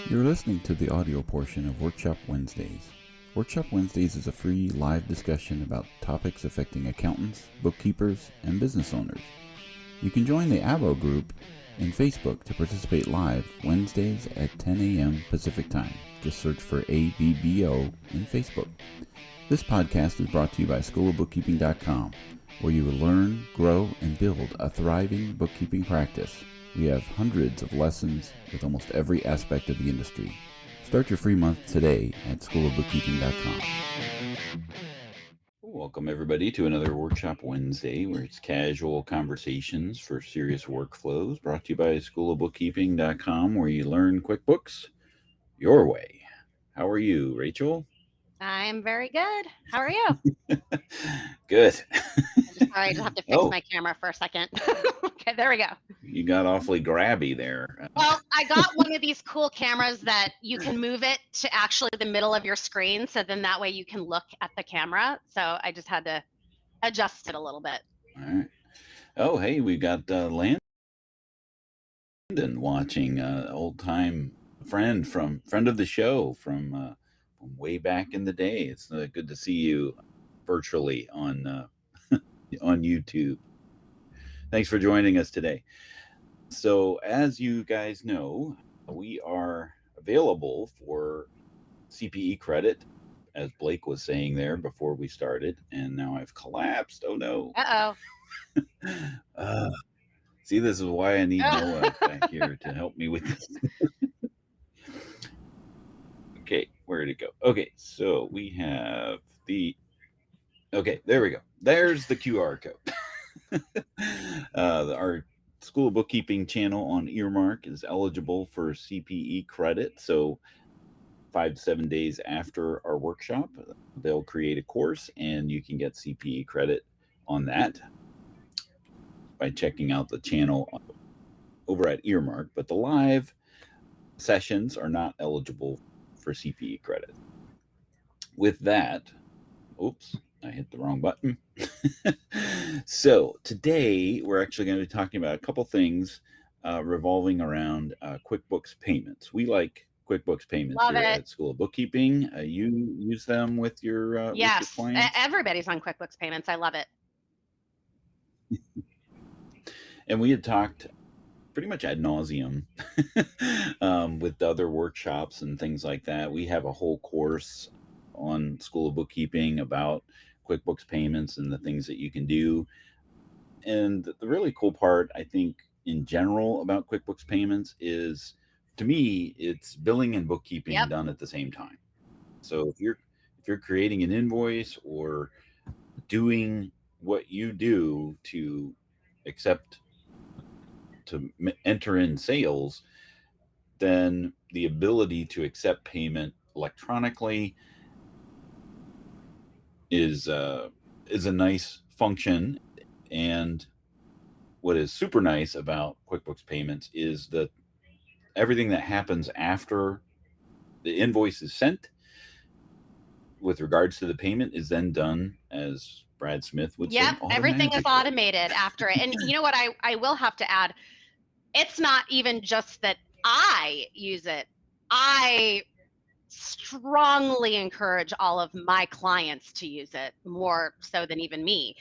You're listening to the audio portion of Workshop Wednesdays. Workshop Wednesdays is a free live discussion about topics affecting accountants, bookkeepers, and business owners. You can join the ABO group in Facebook to participate live Wednesdays at 10 a.m. Pacific Time. Just search for ABBO in Facebook. This podcast is brought to you by Schoolofbookkeeping.com, where you will learn, grow, and build a thriving bookkeeping practice. We have hundreds of lessons with almost every aspect of the industry. Start your free month today at Schoolofbookkeeping.com. Welcome everybody to another Workshop Wednesday, where it's casual conversations for serious workflows, brought to you by Schoolofbookkeeping.com, where you learn QuickBooks your way. How are you, Rachel? I'm very good. How are you? Good. Sorry, I just have to fix my camera for a second. Okay, there we go. You got awfully grabby there. Well, I got one of these cool cameras that you can move it to actually the middle of your screen, so then that way you can look at the camera. So I just had to adjust it a little bit. All right. Oh, hey, we got Landon watching, old-time friend of the show from way back in the day. It's good to see you virtually on on YouTube. Thanks for joining us today. So as you guys know, we are available for CPE credit, as Blake was saying there before we started, and now I've collapsed. Oh no. Uh-oh. See, this is why I need Noah back here to help me with this. Okay, where did it go? Okay, so we have okay, there we go. There's the QR code. Our School of Bookkeeping channel on Earmark is eligible for CPE credit. So 5 to 7 days after our workshop, they'll create a course and you can get CPE credit on that by checking out the channel over at Earmark. But the live sessions are not eligible for CPE credit. With that, oops, I hit the wrong button. So today we're actually going to be talking about a couple things revolving around QuickBooks payments. We like QuickBooks payments Love here it. at School of Bookkeeping. You use them with your clients? Everybody's on QuickBooks payments. I love it. And we had talked pretty much ad nauseum with the other workshops and things like that. We have a whole course on School of Bookkeeping about QuickBooks payments and the things that you can do. And the really cool part, I think, in general about QuickBooks payments is, to me, it's billing and bookkeeping done at the same time. So if you're creating an invoice or doing what you do to enter in sales, then the ability to accept payment electronically is a nice function. And what is super nice about QuickBooks payments is that everything that happens after the invoice is sent with regards to the payment is then done, as Brad Smith would say, everything is automated after it. And you know what I will have to add, it's not even just that I use it. I strongly encourage all of my clients to use it, more so than even me.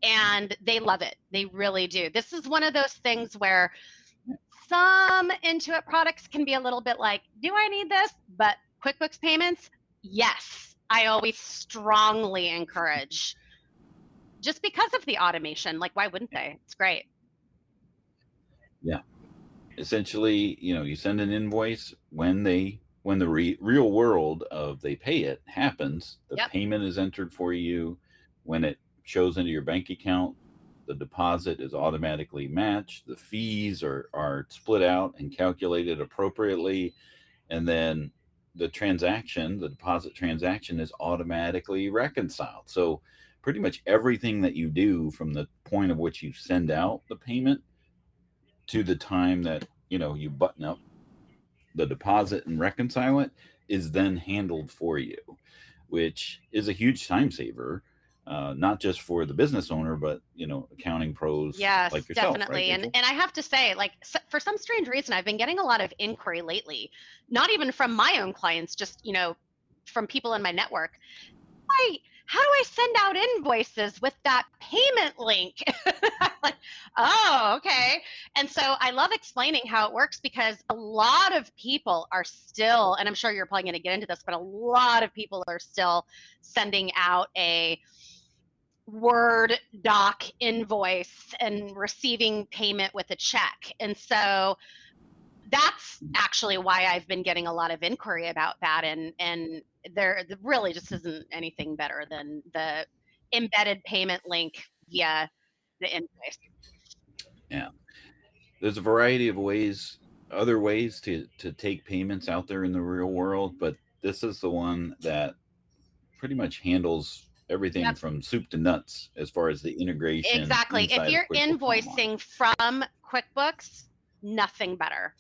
And they love it. They really do. This is one of those things where some Intuit products can be a little bit like, do I need this? But QuickBooks payments, yes, I always strongly encourage, just because of the automation. Like, why wouldn't they? It's great. Yeah. Essentially, you send an invoice when the real world of they pay it happens, the payment is entered for you. When it shows into your bank account, the deposit is automatically matched. The fees are split out and calculated appropriately. And then the deposit transaction is automatically reconciled. So pretty much everything that you do from the point of which you send out the payment to the time that, you button up the deposit and reconcile it is then handled for you, which is a huge time saver. not just for the business owner, but accounting pros Yes, like yourself, right, definitely. And Rachel? and I have to say, like, for some strange reason, I've been getting a lot of inquiry lately, not even from my own clients, just, from people in my network. How do I send out invoices with that payment link? Like, oh, okay. And so I love explaining how it works, because a lot of people are still, and I'm sure you're probably going to get into this, but a lot of people are still sending out a Word doc invoice and receiving payment with a check. And so that's actually why I've been getting a lot of inquiry about that. And there really just isn't anything better than the embedded payment link via the invoice. Yeah. There's a variety of ways, other ways to take payments out there in the real world, but this is the one that pretty much handles everything Yep, from soup to nuts as far as the integration exactly. If inside of you're QuickBooks Online. invoicing from QuickBooks, nothing better.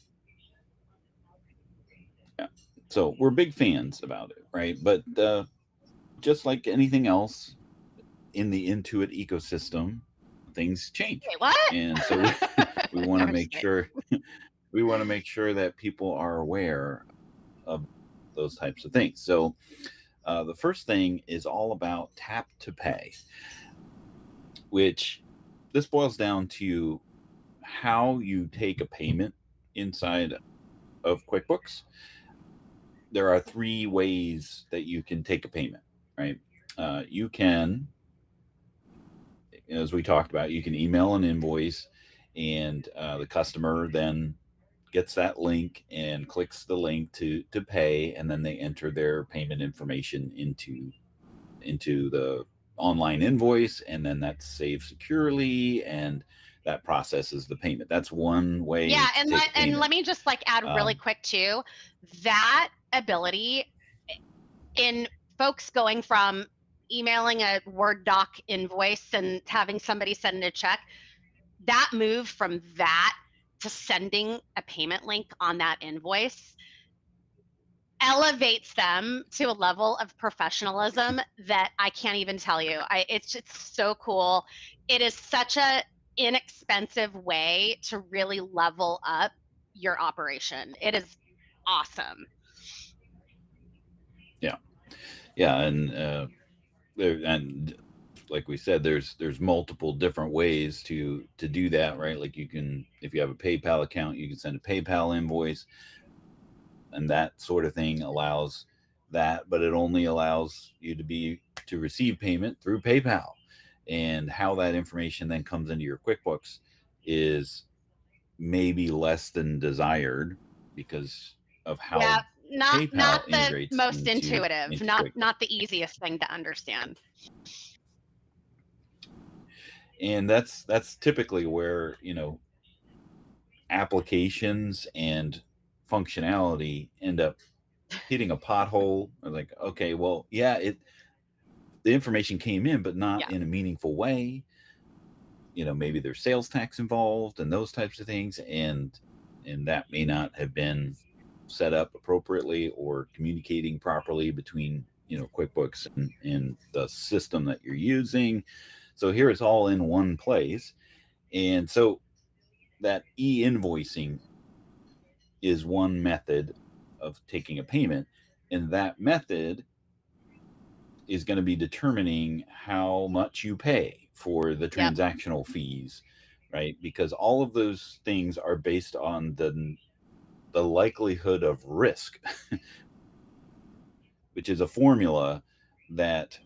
Yeah. So we're big fans about it, right? But just like anything else in the Intuit ecosystem, things change, Wait, what? and so we want to I'm just make kidding. sure that people are aware of those types of things. So the first thing is all about tap to pay, which this boils down to how you take a payment inside of QuickBooks. There are three ways that you can take a payment, right? You can, as we talked about, you can email an invoice, and the customer then gets that link and clicks the link to pay, and then they enter their payment information into the online invoice, and then that's saved securely, and that processes the payment. That's one way Yeah, to and take a let payment. me just like add really Um, quick too, that ability in folks going from emailing a Word doc invoice and having somebody send a check, that move from that to sending a payment link on that invoice elevates them to a level of professionalism that I can't even tell you. It's just so cool. It is such a inexpensive way to really level up your operation. It is awesome. yeah, yeah, and like we said, there's multiple different ways to do that, right? Like you can, if you have a PayPal account, you can send a PayPal invoice, and that sort of thing allows that, but it only allows you to receive payment through PayPal. And how that information then comes into your QuickBooks is maybe less than desired because of how Yeah, not PayPal the integrates most into intuitive, into not QuickBooks. the easiest thing to understand. And that's typically where, applications and functionality end up hitting a pothole. Like, okay, well, yeah, the information came in, but not Yeah. in a meaningful way. Maybe there's sales tax involved and those types of things, and that may not have been set up appropriately or communicating properly between QuickBooks and the system that you're using. So here it's all in one place, and so that e-invoicing is one method of taking a payment, and that method is going to be determining how much you pay for the Yep. transactional fees, right? Because all of those things are based on the likelihood of risk, which is a formula that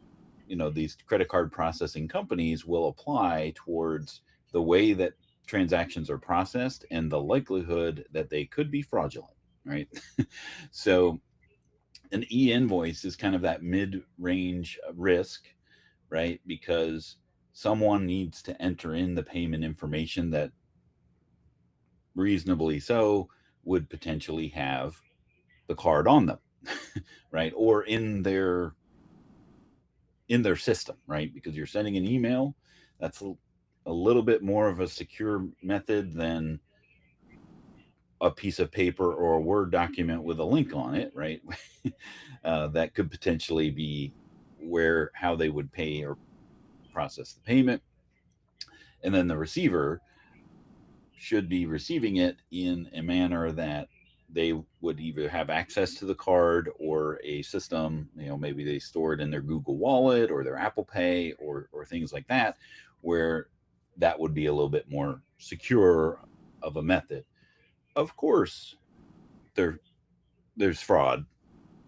these credit card processing companies will apply towards the way that transactions are processed and the likelihood that they could be fraudulent, right? So an e-invoice is kind of that mid-range risk, right? Because someone needs to enter in the payment information that reasonably so would potentially have the card on them, right? Or in their system, right? Because you're sending an email, that's a little bit more of a secure method than a piece of paper or a Word document with a link on it, right? That could potentially be how they would pay or process the payment. And then the receiver should be receiving it in a manner that they would either have access to the card or a system, maybe they store it in their Google Wallet or their Apple Pay or things like that, where that would be a little bit more secure of a method. Of course, there's fraud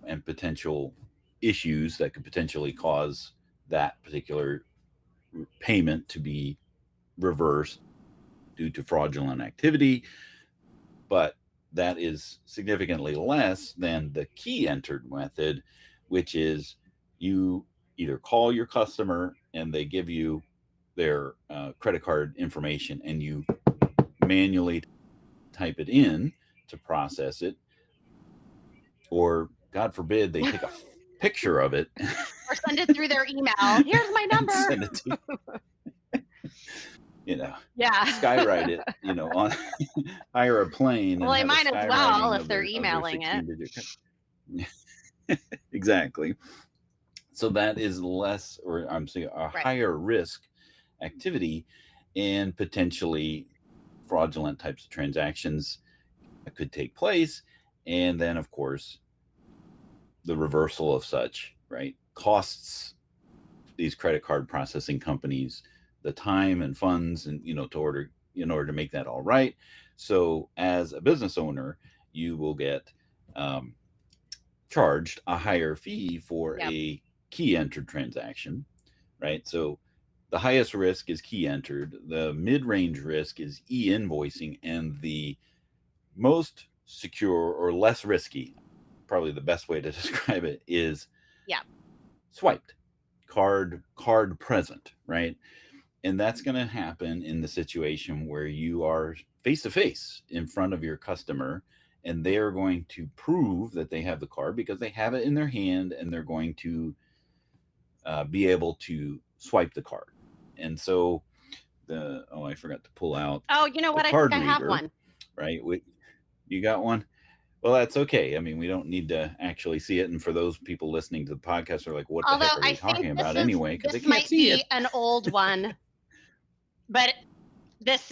and potential issues that could potentially cause that particular payment to be reversed due to fraudulent activity, but that is significantly less than the key entered method, which is you either call your customer and they give you their credit card information and you manually type it in to process it, or God forbid they take a picture of it or send it through their email. Here's my number. Send it to yeah, skywrite it, on hire a plane. Well, they might as well if they're emailing it. Exactly. So that is less, or I'm saying a higher risk activity, and potentially fraudulent types of transactions that could take place. And then, of course, the reversal of such, right, costs these credit card processing companies the time and funds, and in order to make that all right. So as a business owner, you will get charged a higher fee for a key entered transaction, right? So the highest risk is key entered, the mid-range risk is e-invoicing, and the most secure or less risky, probably the best way to describe it, is swiped, card present, right? And that's going to happen in the situation where you are face to face in front of your customer, and they are going to prove that they have the card because they have it in their hand, and they're going to be able to swipe the card. And so I forgot to pull out. Oh, you know what? I think I have one. Right? You got one? Well, that's okay. I mean, we don't need to actually see it. And for those people listening to the podcast are like, what the heck are they talking about anyway? Because they can't see it. This might be an old one, but this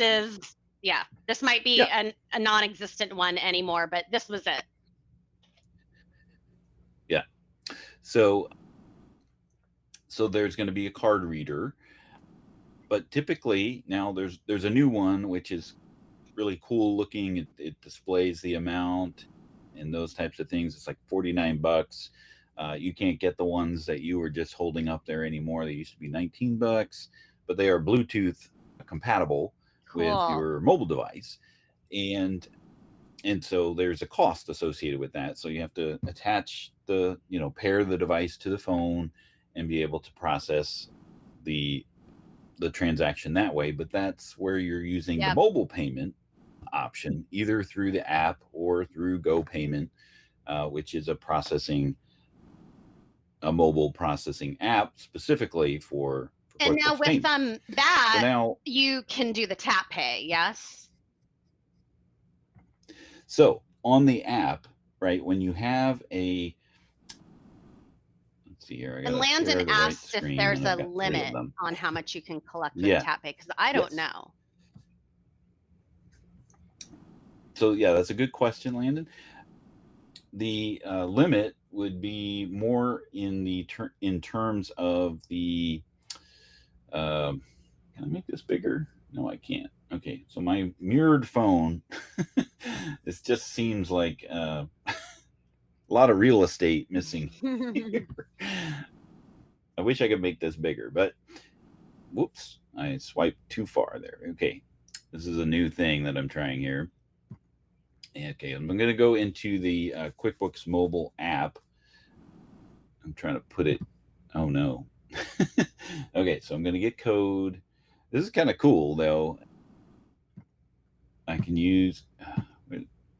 might be a non-existent one anymore, but this was it. Yeah. So there's going to be a card reader, but typically now there's a new one, which is really cool looking. It displays the amount and those types of things. It's like $49. You can't get the ones that you were just holding up there anymore. They used to be $19, but they are Bluetooth compatible with your mobile device. And so there's a cost associated with that. So you have to attach pair the device to the phone and be able to process the transaction that way. But that's where you're using the mobile payment option, either through the app or through Go Payment, which is a mobile processing app specifically for and now with that, so now you can do the tap pay. Yes. So on the app, right, when you have a, let's see here, and Landon asked if there's a limit on how much you can collect with tap pay, because I don't know. So that's a good question, Landon. The limit would be more in terms of the. Can I make this bigger? No, I can't. Okay, so my mirrored phone, this just seems like a lot of real estate missing here. I wish I could make this bigger, but whoops, I swiped too far there. Okay, this is a new thing that I'm trying here. Okay, I'm going to go into the QuickBooks mobile app. I'm trying to put it. Oh, no. Okay, so I'm going to get code. This is kind of cool, though. I can use.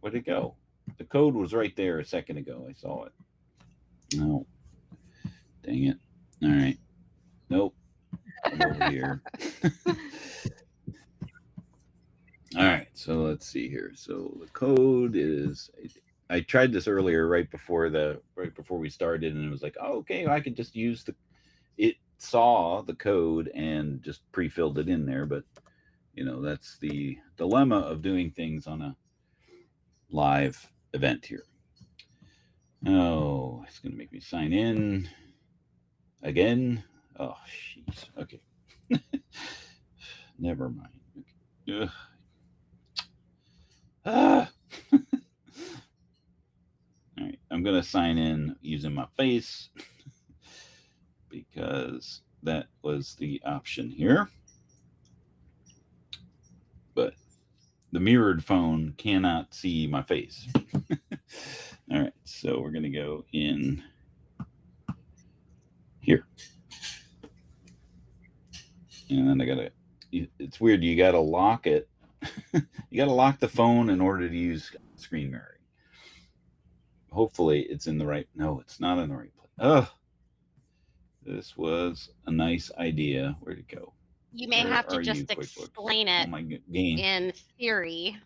Where'd it go? The code was right there a second ago. I saw it. No. Dang it. All right. Nope. I'm over here. All right, so let's see here. So the code is, I tried this earlier right before we started, and it was like, oh, okay, I could just use it saw the code and just pre-filled it in there. But that's the dilemma of doing things on a live event here. Oh, it's going to make me sign in again. Oh, jeez. Okay. Never mind. Okay. Ah. All right. I'm going to sign in using my face because that was the option here. But the mirrored phone cannot see my face. All right. So we're going to go in here. And then I got to, it's weird. You got to lock it. You got to lock the phone in order to use screen mirroring. Hopefully it's in the right, no, it's not in the right place. Oh, this was a nice idea. Where'd it go? You may have to just explain it in theory.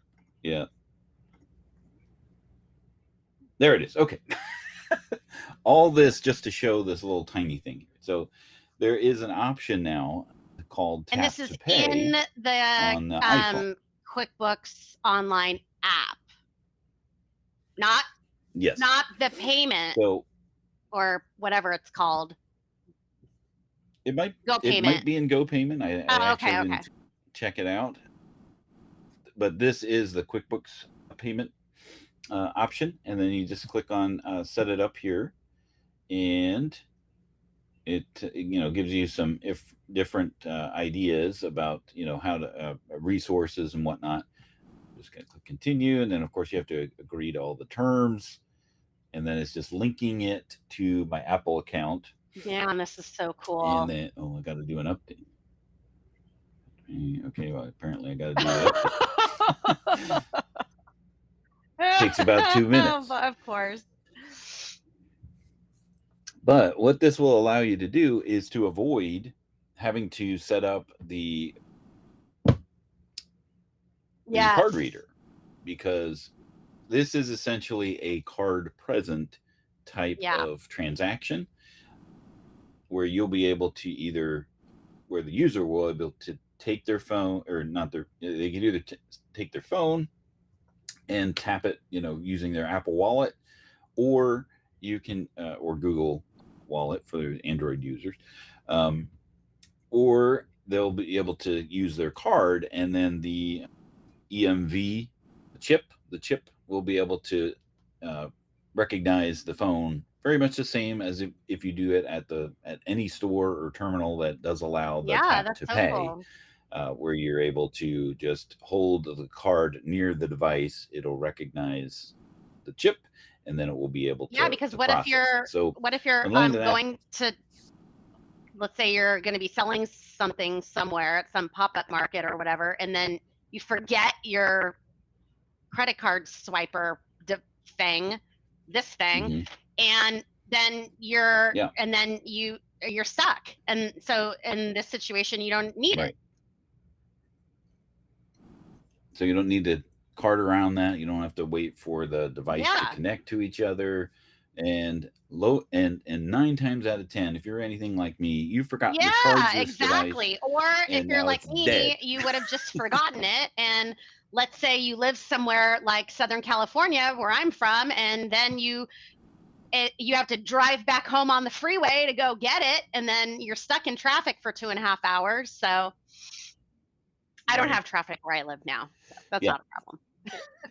Yeah. There it is. Okay. All this just to show this little tiny thing. So there is an option now called Tap and this is to Pay in the on the iPhone. QuickBooks online app, not the payment or whatever it's called. It might be in Go Payment. I actually didn't check it out, but this is the QuickBooks payment option, and then you just click on set it up here, and it gives you some different ideas about how to resources and whatnot. Just gonna click continue, and then of course you have to agree to all the terms, and then it's just linking it to my Apple account. Yeah, and this is so cool. And then I got to do an update. Okay, well apparently I got to do an update. Takes about 2 minutes. Of course. But what this will allow you to do is to avoid having to set up the card reader, because this is essentially a card present type of transaction where you'll be able to where the user will be able to take their phone, or not they can either take their phone and tap it, using their Apple Wallet, or you can, or Google Wallet for the Android users, or they'll be able to use their card, and then the EMV chip will be able to recognize the phone very much the same as if you do it at any store or terminal that does allow the tap to pay. Cool. Where you're able to just hold the card near the device, it'll recognize the chip, and then it will be able to. Yeah, because what if you're going to, let's say you're going to be selling something somewhere at some pop-up market or whatever, and then you forget your credit card swiper thing, and then you're stuck. And so in this situation, you don't need it. So you don't need to cart around that. You don't have to wait for the device to connect to each other. And 9 times out of 10, if you're anything like me, you've forgotten to charge this device. Or if you're like me, you would have just forgotten it. And let's say you live somewhere like Southern California, where I'm from, and then you have to drive back home on the freeway to go get it, and then you're stuck in traffic for 2.5 hours. So I don't have traffic where I live now. So that's not a problem.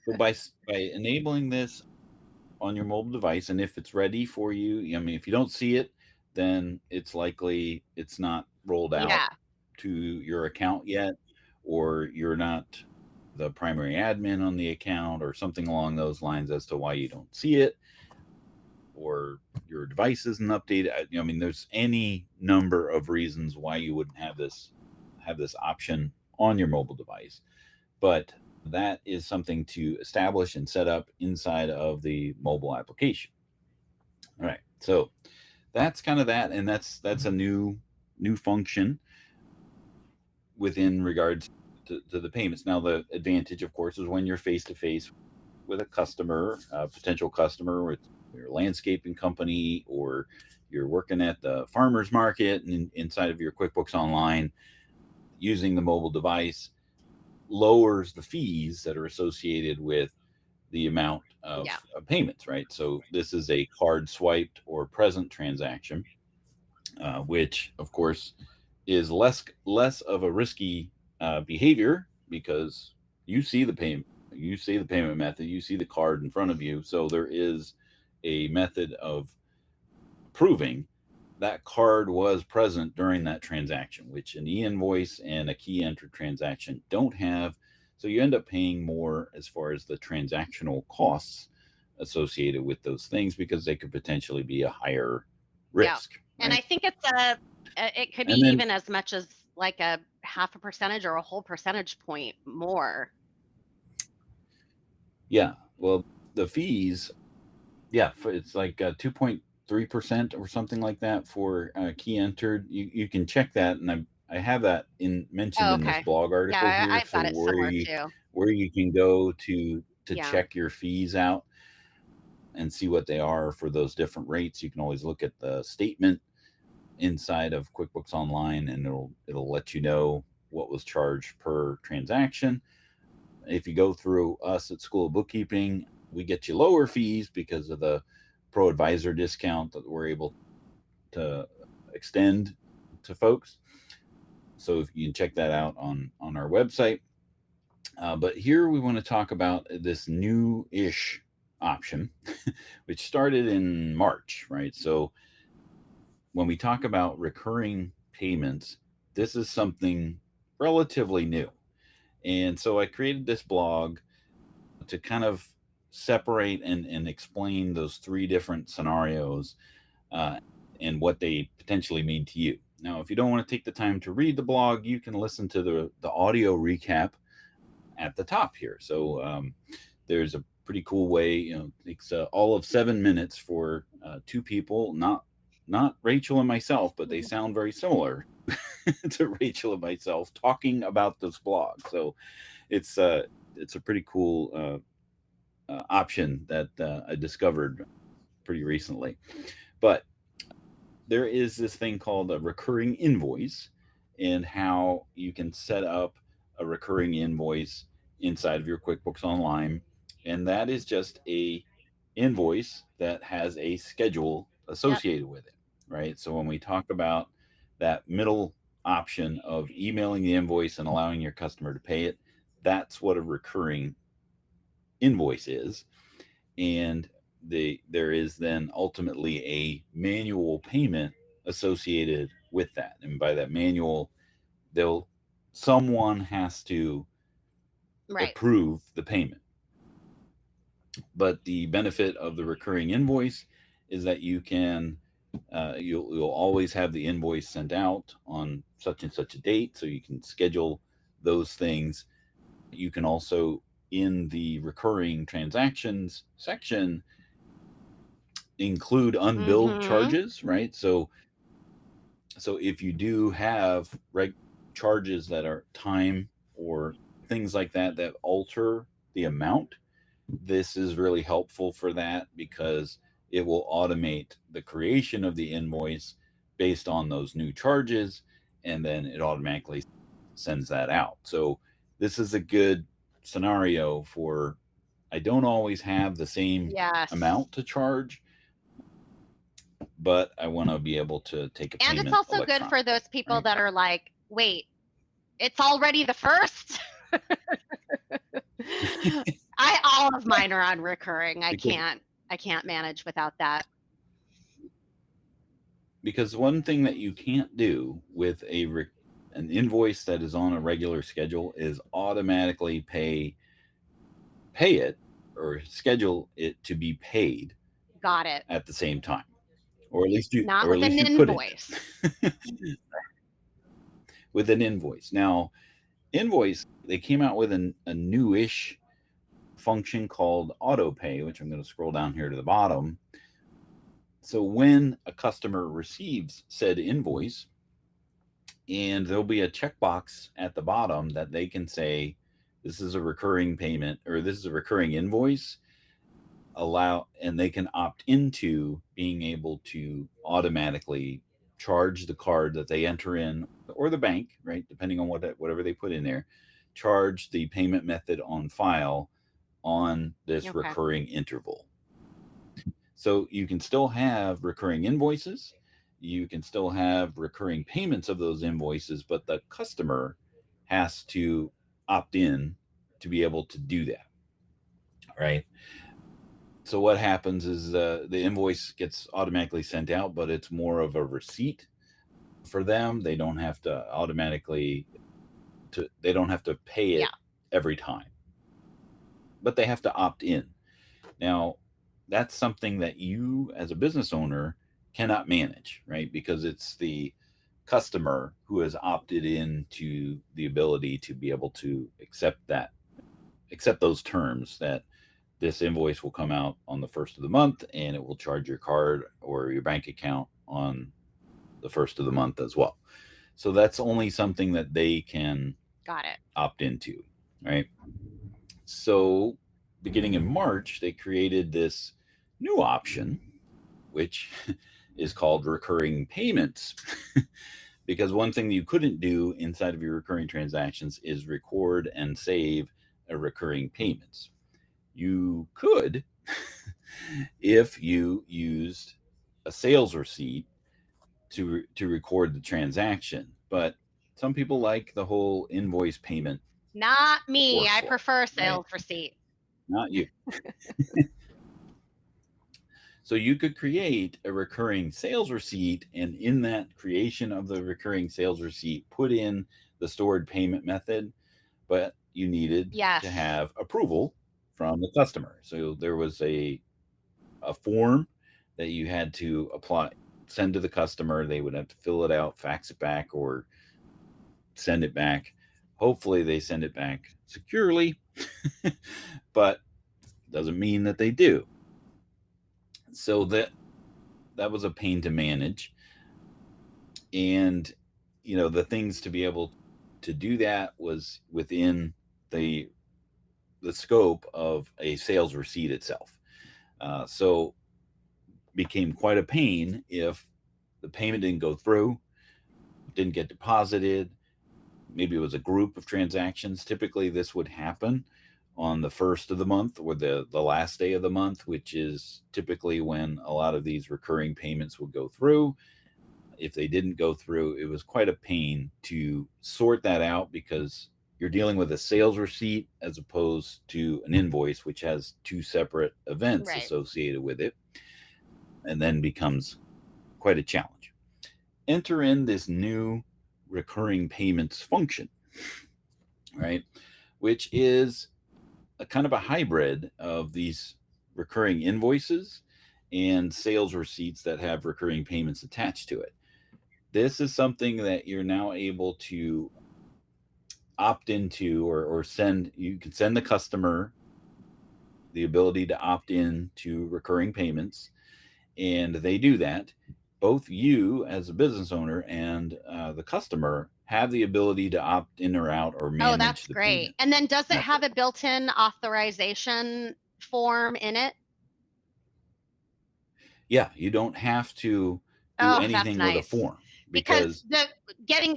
So by enabling this on your mobile device, and if it's ready for you, I mean, if you don't see it, then it's likely it's not rolled out to your account yet, or you're not the primary admin on the account, or something along those lines as to why you don't see it, or your device isn't updated. I mean, there's any number of reasons why you wouldn't have this option on your mobile device, but that is something to establish and set up inside of the mobile application. All right, so that's kind of that, and that's a new function within regards to the payments. Now, the advantage, of course, is when you're face to face with a customer, a potential customer, with your landscaping company, or you're working at the farmer's market and inside of your QuickBooks Online using the mobile device, lowers the fees that are associated with the amount Yeah. of payments, right? So this is a card swiped or present transaction, which of course is less of a risky behavior because you see the payment method, you see the card in front of you, so there is a method of proving that card was present during that transaction, which an e-invoice and a key enter transaction don't have. So you end up paying more as far as the transactional costs associated with those things because they could potentially be a higher Yeah. risk, And I right? think it could be And then even as much as like a 0.5% or a whole percentage point more. yeah, well, the fees, yeah, it's like 2.3% or something like that for key entered. You can check that, and I have that in mentioned Oh, in this okay. blog Yeah, article here. I've So got it somewhere too. where you can go to Yeah. check your fees out and see what they are for those different rates. You can always look at the statement inside of QuickBooks Online, and it'll let you know what was charged per transaction. If you go through us at School of Bookkeeping, we get you lower fees because of the pro advisor discount that we're able to extend to folks. So if you can check that out on our website. But here we want to talk about this new-ish option, which started in March, right? So when we talk about recurring payments, this is something relatively new. And so I created this blog to kind of separate and explain those three different scenarios uh, and what they potentially mean to you. Now, if you don't want to take the time to read the blog, you can listen to the audio recap at the top here. So there's a pretty cool way. It takes all of 7 minutes for two people, not Rachel and myself, but they sound very similar to Rachel and myself talking about this blog. So it's a pretty cool option that I discovered pretty recently. But there is this thing called a recurring invoice, and how you can set up a recurring invoice inside of your QuickBooks Online, and that is just a invoice that has a schedule Yep. associated with it, right? So when we talk about that middle option of emailing the invoice and allowing your customer to pay it, that's what a recurring invoice is. And there is then ultimately a manual payment associated with that. And by that manual, they'll someone has to Right. approve the payment. But the benefit of the recurring invoice is that you'll always have the invoice sent out on such and such a date, so you can schedule those things. You can also, in the recurring transactions section, include unbilled Mm-hmm. charges, right? So if you do have charges that are time or things like that that alter the amount, this is really helpful for that because it will automate the creation of the invoice based on those new charges, and then it automatically sends that out. So this is a good scenario for, I don't always have the same Yes. amount to charge, but I want to be able to take a And it's payment also good for electronically, those people right? that are like, wait, it's already the first. All of mine are on recurring. Because I can't manage without that. one thing that you can't do with an invoice that is on a regular schedule is automatically pay it or schedule it to be paid Got it. at the same time, Not or at with least an you couldn't invoice. with an invoice. Now, invoice, they came out with a newish function called auto pay, which I'm going to scroll down here to the bottom. So when a customer receives said invoice, and there'll be a checkbox at the bottom that they can say, this is a recurring payment or this is a recurring invoice. and they can opt into being able to automatically charge the card that they enter in, or the bank, right, depending on whatever they put in there, charge the payment method on file on this Okay. recurring interval. So you can still have recurring invoices, you can still have recurring payments of those invoices, but the customer has to opt in to be able to do that, right? So what happens is the invoice gets automatically sent out, but it's more of a receipt for them. They don't have to pay Yeah. it every time, but they have to opt in. Now, that's something that you as a business owner cannot manage, right? Because it's the customer who has opted into the ability to be able to accept those terms, that this invoice will come out on the first of the month and it will charge your card or your bank account on the first of the month as well. So that's only something that they can Got it. opt into, right? So beginning in March, they created this new option, which is called recurring payments. Because one thing that you couldn't do inside of your recurring transactions is record and save a recurring payments. You could if you used a sales receipt to record the transaction, but some people like the whole invoice payment Not me. I workflow, prefer right? sales receipt. Not you. So you could create a recurring sales receipt, and in that creation of the recurring sales receipt, put in the stored payment method, but you needed Yes. to have approval from the customer. So there was a form that you had to send to the customer. They would have to fill it out, fax it back, or send it back. Hopefully they send it back securely, but doesn't mean that they do. So that was a pain to manage. And the things to be able to do that was within the scope of a sales receipt itself. So became quite a pain if the payment didn't go through, didn't get deposited. Maybe it was a group of transactions. Typically, this would happen on the first of the month or the last day of the month, which is typically when a lot of these recurring payments would go through. If they didn't go through, it was quite a pain to sort that out, because you're dealing with a sales receipt as opposed to an invoice, which has two separate events Right. associated with it, and then becomes quite a challenge. Enter in this new recurring payments function, right? Which is a kind of a hybrid of these recurring invoices and sales receipts that have recurring payments attached to it. This is something that you're now able to opt into, or send. You can send the customer the ability to opt in to recurring payments, and they do that. Both you as a business owner and the customer have the ability to opt in or out or Oh, manage that's the great. payment And then does it method. have a built-in authorization form in it? Yeah, you don't have to do Oh, that's anything with a nice. form, Because because the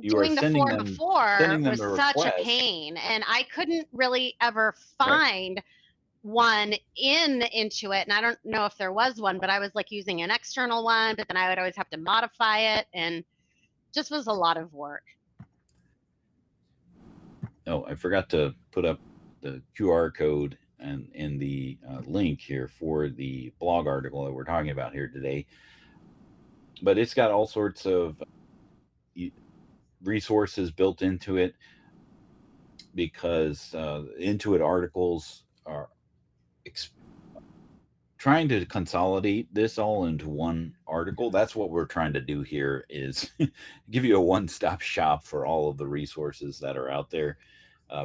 you are doing the form before sending them was the such a request. pain, and I couldn't really ever Right. find one into it. And I don't know if there was one, but I was like using an external one, but then I would always have to modify it, and just was a lot of work. Oh, I forgot to put up the QR code and in the link here for the blog article that we're talking about here today. But it's got all sorts of resources built into it, because Intuit articles are trying to consolidate this all into one article. That's what we're trying to do here, is give you a one-stop shop for all of the resources that are out there,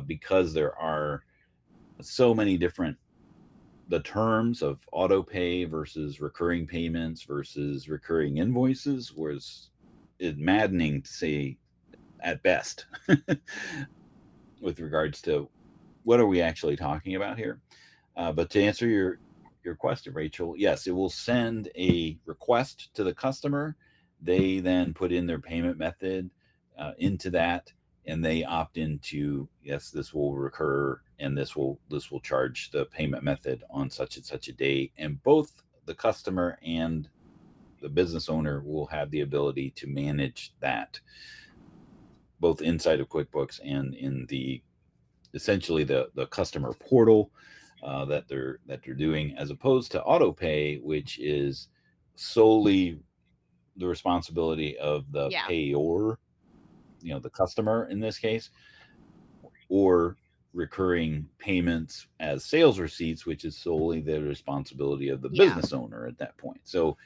because there are so many different the terms of auto pay versus recurring payments versus recurring invoices was maddening to say at best, with regards to what are we actually talking about here. But to answer your question, Rachel, yes, it will send a request to the customer. They then put in their payment method into that, and they opt into, yes, this will recur, and this will charge the payment method on such and such a day. And both the customer and the business owner will have the ability to manage that, both inside of QuickBooks and in the essentially the customer portal that they're doing, as opposed to auto pay, which is solely the responsibility of the Yeah. payor, the customer in this case, or recurring payments as sales receipts, which is solely the responsibility of the Yeah. business owner at that point. So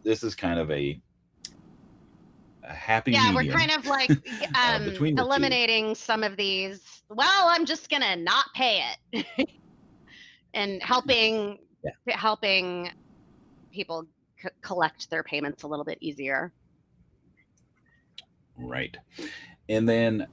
this is kind of a happy Yeah, we're medium kind of like between the two. eliminating some of these. Well, I'm just gonna not pay it, and helping people collect their payments a little bit easier. Right. And then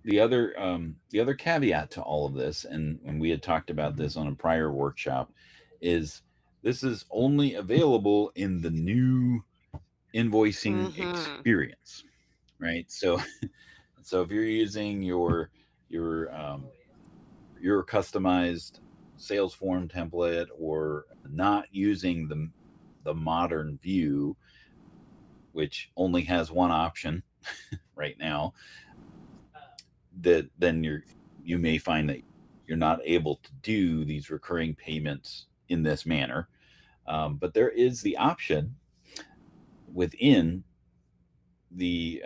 the other caveat to all of this, and we had talked about this on a prior workshop, is this is only available in the new invoicing experience, right? So so if you're using your customized sales form template, or not using the modern view, which only has one option right now, that then you may find that you're not able to do these recurring payments in this manner. But there is the option within the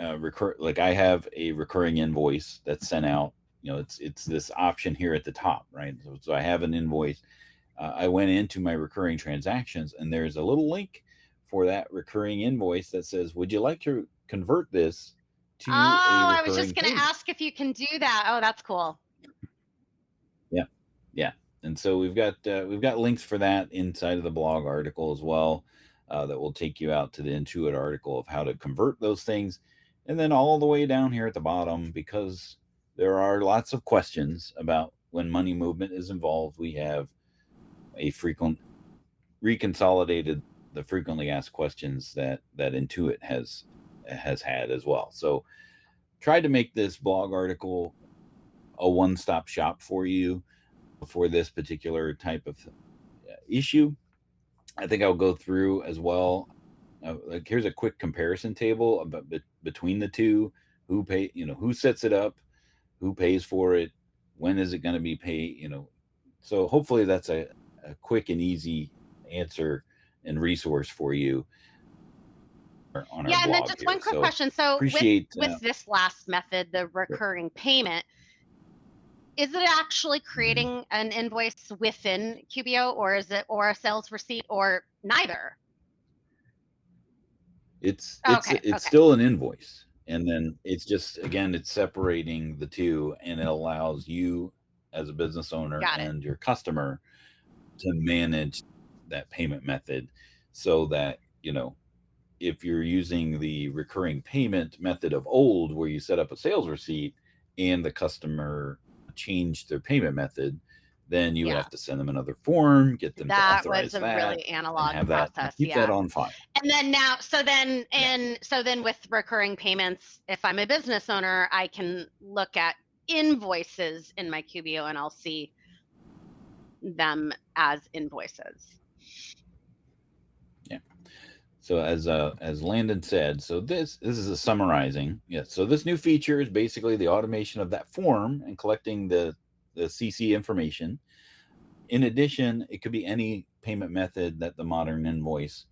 like I have a recurring invoice that's sent out. It's this option here at the top, right? So I have an invoice. I went into my recurring transactions, and there's a little link for that recurring invoice that says, "Would you like to convert this Oh, to a I was recurring just gonna payment?" ask if you can do that. Oh, that's cool. Yeah, yeah. And so we've got links for that inside of the blog article as well, that will take you out to the Intuit article of how to convert those things. And then all the way down here at the bottom, because there are lots of questions about when money movement is involved, we have a frequent reconsolidated the frequently asked questions that Intuit has had as well. So try to make this blog article a one-stop shop for you for this particular type of issue. I think I'll go through as well. Like, here's a quick comparison table about between the two: who sets it up, who pays for it, when is it going to be paid. So hopefully that's a quick and easy answer and resource for you on our Yeah, and then blog just here. one quick So question. So appreciate. with this last method, the recurring payment, is it actually creating an invoice within QBO, or is it or a sales receipt, or neither? It's Okay. still an invoice, and then it's just, again, it's separating the two, and it allows you as a business owner Got it. and your customer to manage that payment method, so that if you're using the recurring payment method of old, where you set up a sales receipt and the customer changed their payment method, then you would Yeah. have to send them another form, get them to That was authorize a that, really and analog have that, process. keep that Yeah. on file. And then now, so Yeah. then with recurring payments, if I'm a business owner, I can look at invoices in my QBO and I'll see them as invoices. Yeah. So as Landon said, so this is a summarizing. Yes. So this new feature is basically the automation of that form and collecting the CC information. In addition, it could be any payment method that the modern invoice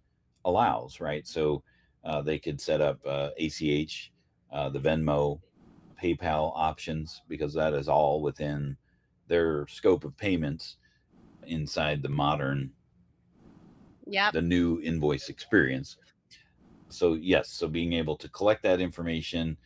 allows, right? So they could set up ACH, the Venmo, PayPal options, because that is all within their scope of payments inside Yep. the new invoice experience. So yes, so being able to collect that information,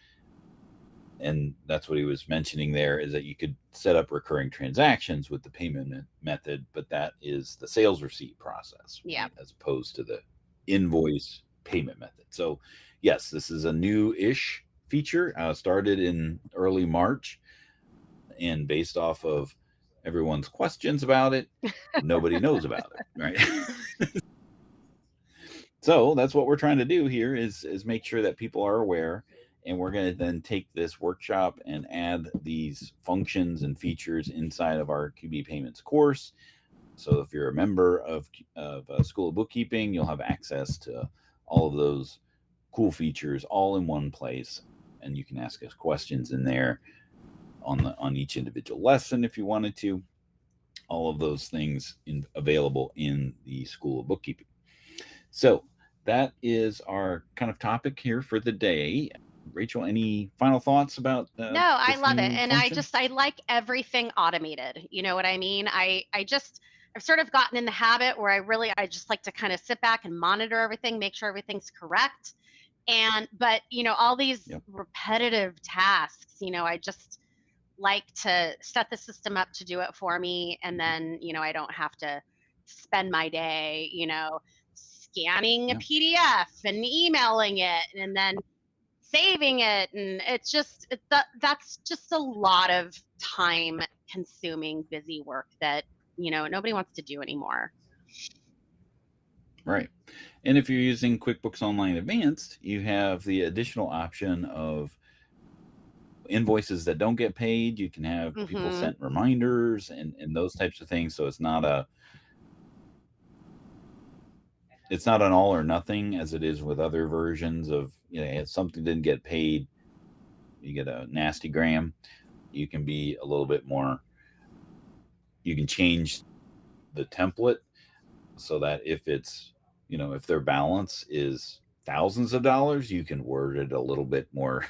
and that's what he was mentioning there, is that you could set up recurring transactions with the payment method, but that is the sales receipt process, Yeah. right, as opposed to the invoice payment method. So yes, this is a new-ish feature, started in early March, and based off of everyone's questions about it. Nobody knows about it, right? So that's what we're trying to do here is make sure that people are aware. And we're going to then take this workshop and add these functions and features inside of our QB Payments course. So if you're a member of School of Bookkeeping, you'll have access to all of those cool features all in one place, and you can ask us questions in there on each individual lesson if you wanted to. All of those things available in the School of Bookkeeping. So that is our kind of topic here for the day. Rachel, any final thoughts about No, I this love it. new And function? I like everything automated. You know what I mean? I've sort of gotten in the habit where I just like to kind of sit back and monitor everything, make sure everything's correct. But all these Yep. repetitive tasks, I just like to set the system up to do it for me. And then, I don't have to spend my day, scanning a Yeah. PDF and emailing it and then saving it. And that's just a lot of time consuming, busy work that, nobody wants to do anymore. Right. And if you're using QuickBooks Online Advanced, you have the additional option of invoices that don't get paid. You can have people Mm-hmm. sent reminders and those types of things. So it's not an all or nothing as it is with other versions of, if something didn't get paid, you get a nasty gram. You can be a little bit more, you can change the template so that if it's, if their balance is thousands of dollars, you can word it a little bit more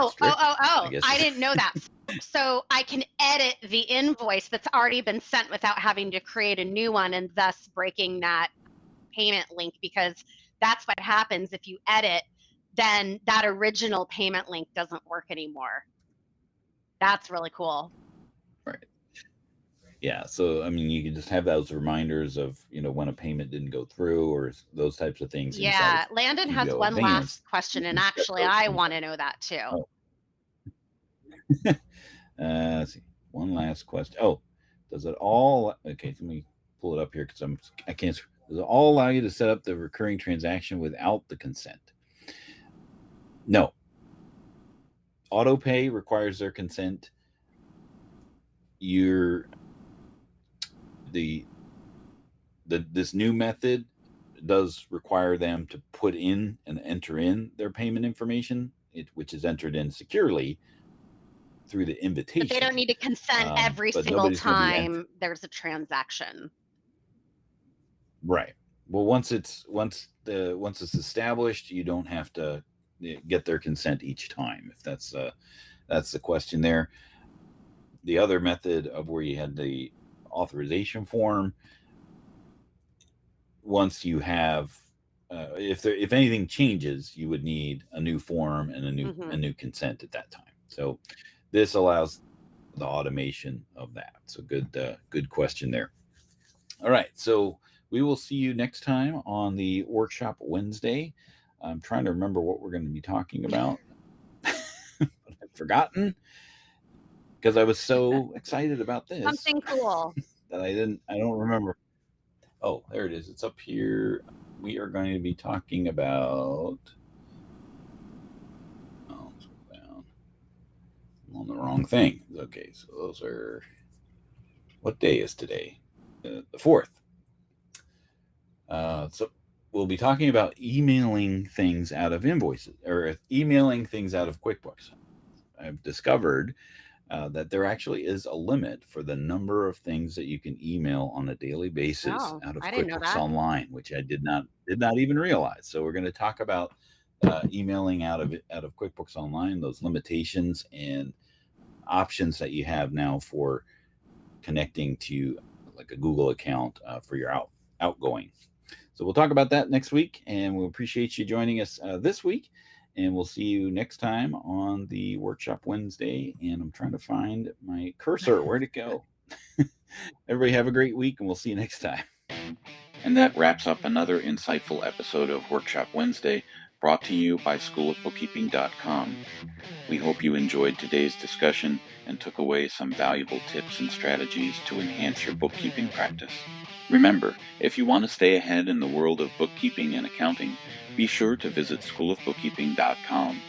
strict, I guess. I didn't know that. So I can edit the invoice that's already been sent without having to create a new one and thus breaking that payment link, because that's what happens if you edit, then that original payment link doesn't work anymore. That's really cool. Right. Yeah. So, I mean, you can just have those reminders of, when a payment didn't go through or those types of things inside of Yeah, Landon has QBO one last Advanced. question, You and can set actually, those I things. want to know that too. Oh. Let's see. One last question. Oh, does it all? Okay, let me pull it up here because I can't. Does it all allow you to set up the recurring transaction without the consent? No. Auto pay requires their consent. You're this new method does require them to put in and enter in their payment information, which is entered in securely through the invitation. But they don't need to consent every but single nobody's going to be time there's a transaction. right. Well, once it's established, you don't have to get their consent each time. If that's the question there. The other method of where you had the authorization form, once you have, if anything changes, you would need a new form and a new consent at that time. So this allows the automation of that. So good question there. All right, so we will see you next time on the workshop Wednesday. I'm trying to remember what we're going to be talking about, but I've forgotten because I was so excited about this. Something cool. That I don't remember. Oh, there it is. It's up here. We are going to be talking about. Oh, scroll down. I'm on the wrong thing. Okay, so those are. What day is today? The 4th. So we'll be talking about emailing things out of invoices or emailing things out of QuickBooks. I've discovered that there actually is a limit for the number of things that you can email on a daily basis out of I didn't know QuickBooks that. Online, which I did not even realize. So we're going to talk about emailing out of QuickBooks Online, those limitations and options that you have now for connecting to like a Google account for your outgoing. So we'll talk about that next week, and we'll appreciate you joining us this week. And we'll see you next time on the Workshop Wednesday. And I'm trying to find my cursor. Where'd it go? Everybody have a great week, and we'll see you next time. And that wraps up another insightful episode of Workshop Wednesday, brought to you by Schoolofbookkeeping.com. We hope you enjoyed today's discussion and took away some valuable tips and strategies to enhance your bookkeeping practice. Remember, if you want to stay ahead in the world of bookkeeping and accounting, be sure to visit schoolofbookkeeping.com.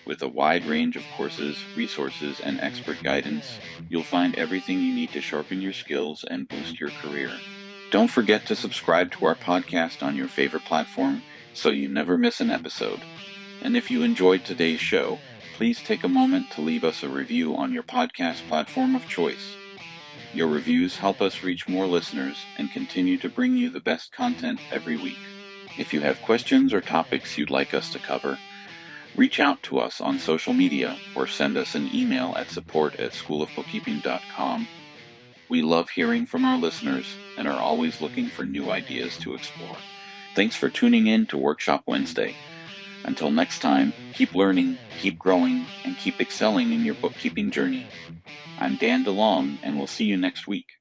With a wide range of courses, resources, and expert guidance, you'll find everything you need to sharpen your skills and boost your career. Don't forget to subscribe to our podcast on your favorite platform so you never miss an episode. And if you enjoyed today's show, please take a moment to leave us a review on your podcast platform of choice. Your reviews help us reach more listeners and continue to bring you the best content every week. If you have questions or topics you'd like us to cover, reach out to us on social media or send us an email at support@schoolofbookkeeping.com. We love hearing from our listeners and are always looking for new ideas to explore. Thanks for tuning in to Workshop Wednesday. Until next time, keep learning, keep growing, and keep excelling in your bookkeeping journey. I'm Dan DeLong, and we'll see you next week.